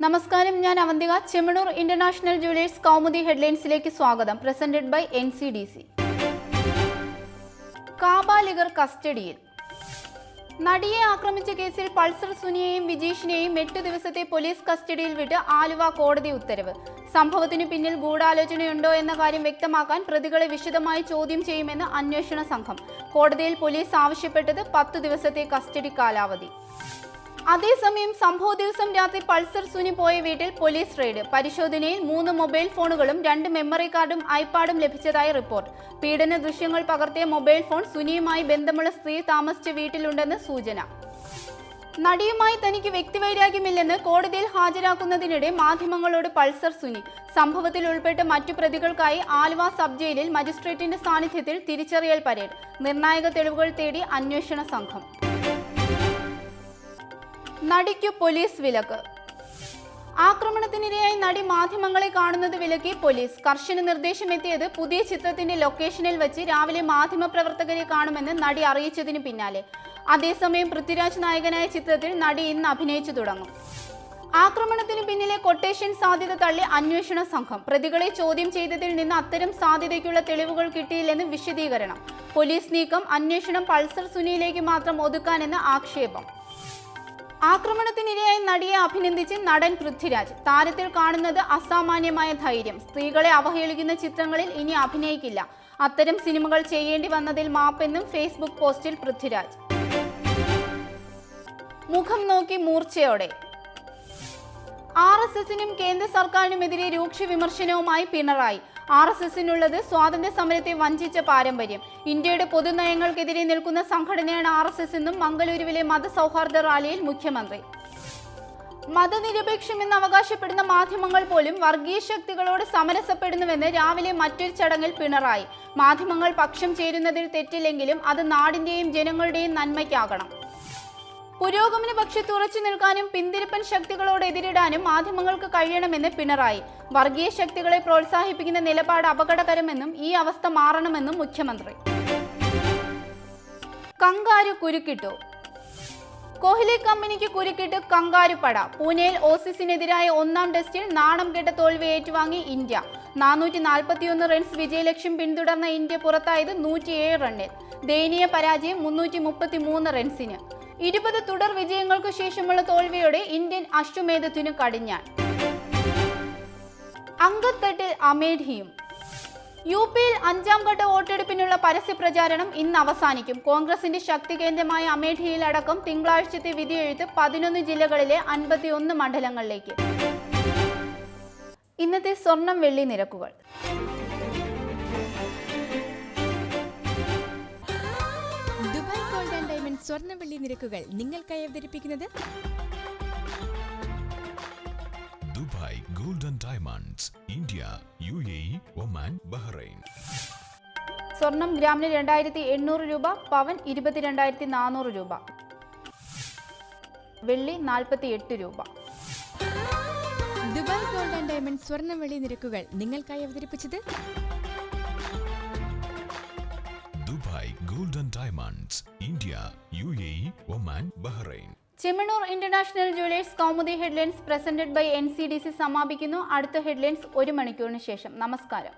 നമസ്കാരം, ഞാൻ Avantika. Chemmanur International Jewellers Kaumudi ഹെഡ്ലൈൻസിലേക്ക് സ്വാഗതം. Presented by NCDC. കാബാലികർ കസ്റ്റഡിയിൽ. നടിയെ ആക്രമിച്ച കേസിൽ പൾസർ സുനിയെയും വിജീഷിനെയും 8 ദിവസത്തെ പോലീസ് കസ്റ്റഡിയിൽ വിട്ട് ആലുവ കോടതി ഉത്തരവ്. സംഭവത്തിനു പിന്നിൽ ഗൂഢാലോചനയുണ്ടോ എന്ന കാര്യം വ്യക്തമാക്കാൻ പ്രതികളെ വിശദമായി ചോദ്യം ചെയ്യുമെന്ന് അന്വേഷണ സംഘം. കോടതിയിൽ പോലീസ് ആവശ്യപ്പെട്ടത് 10 ദിവസത്തെ കസ്റ്റഡി കാലാവധി. അതേസമയം സംഭവ ദിവസം രാത്രി പൾസർ സുനി പോയ വീട്ടിൽ പോലീസ് റെയ്ഡ്. പരിശോധനയിൽ 3 മൊബൈൽ ഫോണുകളും 2 മെമ്മറി കാർഡും ഐപാഡും ലഭിച്ചതായി റിപ്പോർട്ട്. പീഡന ദൃശ്യങ്ങൾ പകർത്തിയ മൊബൈൽ ഫോൺ സുനിയുമായി ബന്ധമുള്ള സ്ത്രീ താമസിച്ച വീട്ടിലുണ്ടെന്ന് സൂചന. നടിയുമായി തനിക്ക് വ്യക്തിവൈരാഗ്യമില്ലെന്ന് കോടതിയിൽ ഹാജരാക്കുന്നതിനിടെ മാധ്യമങ്ങളോട് പൾസർ സുനി. സംഭവത്തിൽ ഉൾപ്പെട്ട മറ്റു പ്രതികൾക്കായി ആലുവ സബ് ജയിലിൽ മജിസ്ട്രേറ്റിന്റെ സാന്നിധ്യത്തിൽ തിരിച്ചറിയൽ പരേഡ്. നിർണായക തെളിവുകൾ തേടി അന്വേഷണ സംഘം. നടിക്കു പോലീസ് വിലക്ക്. ആക്രമണത്തിനിരയായി നടി മാധ്യമങ്ങളെ കാണുന്നത് വിലക്കി പോലീസ്. കർശന നിർദ്ദേശമെത്തിയത് പുതിയ ചിത്രത്തിന്റെ ലൊക്കേഷനിൽ വെച്ച് രാവിലെ മാധ്യമപ്രവർത്തകരെ കാണുമെന്ന് നടി അറിയിച്ചതിന് പിന്നാലെ. അതേസമയം പൃഥ്വിരാജ് നായകനായ ചിത്രത്തിൽ നടി ഇന്ന് അഭിനയിച്ചു തുടങ്ങും. ആക്രമണത്തിന് പിന്നിലെ കൊട്ടേഷൻ സാധ്യത തള്ളി അന്വേഷണ സംഘം. പ്രതികളെ ചോദ്യം ചെയ്തതിൽ നിന്ന് അത്തരം സാധ്യതയ്ക്കുള്ള തെളിവുകൾ കിട്ടിയില്ലെന്ന് വിശദീകരണം. പോലീസ് നീക്കം അന്വേഷണം പൾസർ സുനിയിലേക്ക് മാത്രം ഒതുക്കാനെന്ന് ആക്ഷേപം. ആക്രമണത്തിനിരയായി നടിയെ അഭിനന്ദിച്ച് നടൻ പൃഥ്വിരാജ്. താരത്തിൽ കാണുന്നത് അസാമാന്യമായ ധൈര്യം. സ്ത്രീകളെ അവഹേളിക്കുന്ന ചിത്രങ്ങളിൽ ഇനി അഭിനയിക്കില്ല. അത്തരം സിനിമകൾ ചെയ്യേണ്ടി വന്നതിൽ മാപ്പെന്നും ഫേസ്ബുക്ക് പോസ്റ്റിൽ പൃഥ്വിരാജ്. മുഖം നോക്കി മൂർച്ചയോടെ. RSSനും കേന്ദ്ര സർക്കാരിനുമെതിരെ രൂക്ഷ വിമർശനവുമായി പിണറായി. RSSനുള്ളത് സ്വാതന്ത്ര്യ സമരത്തെ വഞ്ചിച്ച പാരമ്പര്യം. ഇന്ത്യയുടെ പൊതുനയങ്ങൾക്കെതിരെ നിൽക്കുന്ന സംഘടനയാണ് RSS എന്നും മംഗലൂരുവിലെ മതസൗഹാർദ്ദ റാലിയിൽ മുഖ്യമന്ത്രി. മതനിരപേക്ഷമെന്ന് അവകാശപ്പെടുന്ന മാധ്യമങ്ങൾ പോലും വർഗീയ ശക്തികളോട് സമരസപ്പെടുന്നുവെന്ന് രാവിലെ മറ്റൊരു ചടങ്ങിൽ പിണറായി. മാധ്യമങ്ങൾ പക്ഷം ചേരുന്നതിൽ തെറ്റില്ലെങ്കിലും അത് നാടിന്റെയും ജനങ്ങളുടെയും നന്മയ്ക്കാകണം. പുരോഗമന പക്ഷത്ത് ഉറച്ചു നിൽക്കാനും പിന്തിരിപ്പൻ ശക്തികളോട് എതിരിടാനും മാധ്യമങ്ങൾക്ക് കഴിയണമെന്ന് പിണറായി. വർഗീയ ശക്തികളെ പ്രോത്സാഹിപ്പിക്കുന്ന നിലപാട് അപകടകരമെന്നും ഈ അവസ്ഥ മാറണമെന്നും മുഖ്യമന്ത്രി. കങ്കാരു കുരുക്കിട്ടു. കോഹ്ലി കമ്പനിക്ക് കുരുക്കിട്ട് കങ്കാരു പട. പൂനെയിൽ ഓസീസിനെതിരായ 1-ാം ടെസ്റ്റിൽ നാണം കെട്ട തോൽവി ഏറ്റുവാങ്ങി ഇന്ത്യ. 441 റൺസ് വിജയലക്ഷ്യം പിന്തുടർന്ന ഇന്ത്യ പുറത്തായത് 107 റണ്ണിൽ. ദയനീയ പരാജയം 333 റൺസിന്. 20 തുടർ വിജയങ്ങൾക്കു ശേഷമുള്ള തോൽവിയോടെ ഇന്ത്യൻ അശ്വമേധത്തിനു കടിഞ്ഞാൺ. അങ്കത്തട്ടിൽ അമേഠിയും. UPയിൽ 5-ാം ഘട്ട വോട്ടെടുപ്പിനുള്ള പരസ്യപ്രചാരണം ഇന്ന് അവസാനിക്കും. കോൺഗ്രസിന്റെ ശക്തി കേന്ദ്രമായ അമേഠിയിലടക്കം തിങ്കളാഴ്ചത്തെ വിധിയെഴുത്ത് 11 ജില്ലകളിലെ 51 മണ്ഡലങ്ങളിലേക്ക്. ഇന്നത്തെ സ്വർണം വെള്ളി നിരക്കുകൾ. സ്വർണ്ണവെള്ളി നിരക്കുകൾ നിങ്ങൾക്കായി അവതരിപ്പിക്കുന്നത് Dubai Gold and Diamonds, India, UAE, Oman, Bahrain. സ്വർണം ഗ്രാമിന് 2800 രൂപ, പവൻ 22,400 രൂപ, വെള്ളി 48 രൂപ. ദുബായ് ഗോൾഡ് ആൻഡ് ഡയമണ്ട്സ് സ്വർണ്ണവെള്ളി നിരക്കുകൾ നിങ്ങൾക്കായി അവതരിപ്പിച്ചത് Dubai Gold and Diamonds, India, UAE, Oman, Bahrain. Chemmanur International Jewellers Kaumudi headlines presented by NCDC സമാപിക്കുന്നു. അടുത്ത ഹെഡ്ലൈൻസ് 1 മണിക്കൂറിന് ശേഷം. നമസ്കാരം.